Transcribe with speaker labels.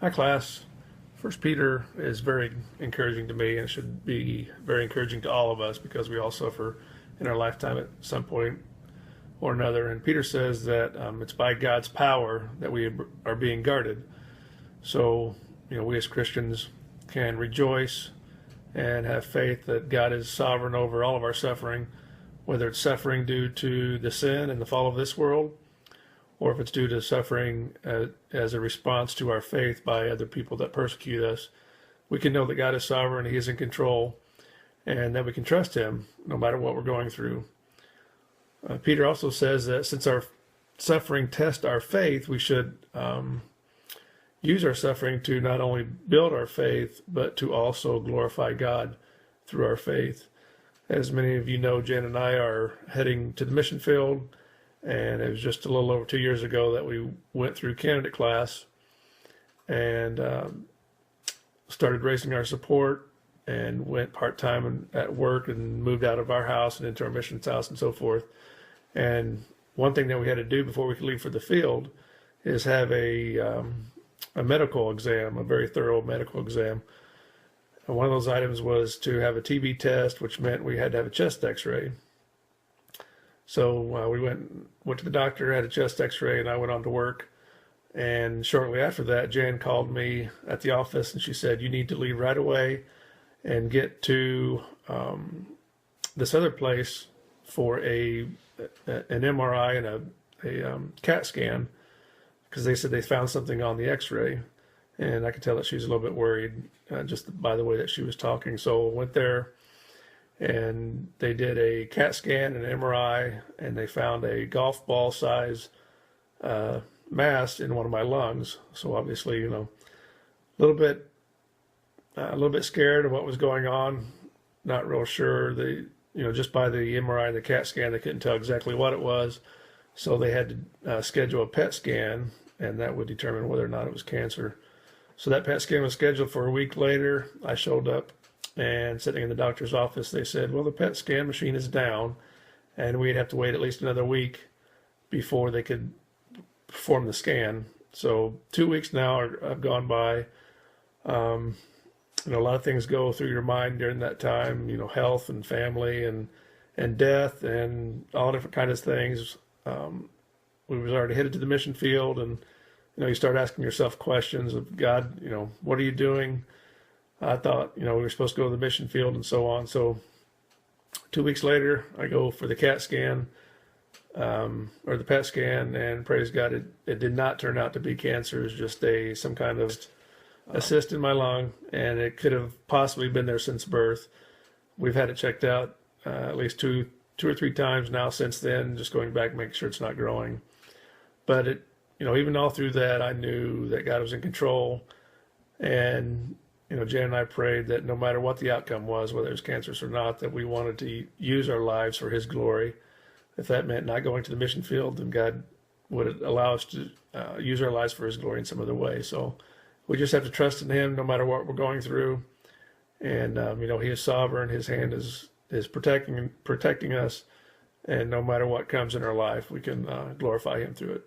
Speaker 1: Hi, class. First Peter is very encouraging to me, and it should be very encouraging to all of us because we all suffer in our lifetime at some point or another. And Peter says that it's by God's power that we are being guarded. So, we as Christians can rejoice and have faith that God is sovereign over all of our suffering, whether it's suffering due to the sin and the fall of this world, or if it's due to suffering as a response to our faith by other people that persecute us. We can know that God is sovereign, He is in control, and that we can trust Him no matter what we're going through. Peter also says that since our suffering tests our faith, we should use our suffering to not only build our faith, but to also glorify God through our faith. As many of you know, Jen and I are heading to the mission field, and it was just a little over 2 years ago that we went through candidate class and started raising our support and went part-time at work and moved out of our house and into our missions house and so forth. And one thing that we had to do before we could leave for the field is have a medical exam, a very thorough medical exam. And one of those items was to have a TB test, which meant we had to have a chest x-ray. So we went to the doctor, had a chest x-ray, and I went on to work. And shortly after that, Jan called me at the office, and she said, "You need to leave right away and get to this other place for an MRI and a CAT scan," because they said they found something on the x-ray. And I could tell that she was a little bit worried just by the way that she was talking. So I went there, and they did a CAT scan and an MRI, and they found a golf ball size mass in one of my lungs. So obviously, a little bit scared of what was going on. Not real sure. They, just by the MRI and the CAT scan, they couldn't tell exactly what it was. So they had to schedule a PET scan, and that would determine whether or not it was cancer. So that PET scan was scheduled for a week later. I showed up, and sitting in the doctor's office, they said, "Well, the PET scan machine is down, and we'd have to wait at least another week before they could perform the scan." So 2 weeks now have gone by. A lot of things go through your mind during that time, health and family and death and all different kinds of things. We was already headed to the mission field, and, you start asking yourself questions of God, what are you doing? I thought, we were supposed to go to the mission field and so on. So 2 weeks later, I go for the CAT scan, or the PET scan, and praise God, it did not turn out to be cancer. It was just some kind of a cyst in my lung, and it could have possibly been there since birth. We've had it checked out at least two or three times now since then, just going back and making sure it's not growing. But even all through that, I knew that God was in control, and Jan and I prayed that no matter what the outcome was, whether it was cancerous or not, that we wanted to use our lives for His glory. If that meant not going to the mission field, then God would allow us to use our lives for His glory in some other way. So we just have to trust in Him no matter what we're going through. And, He is sovereign. His hand is protecting us. And no matter what comes in our life, we can glorify Him through it.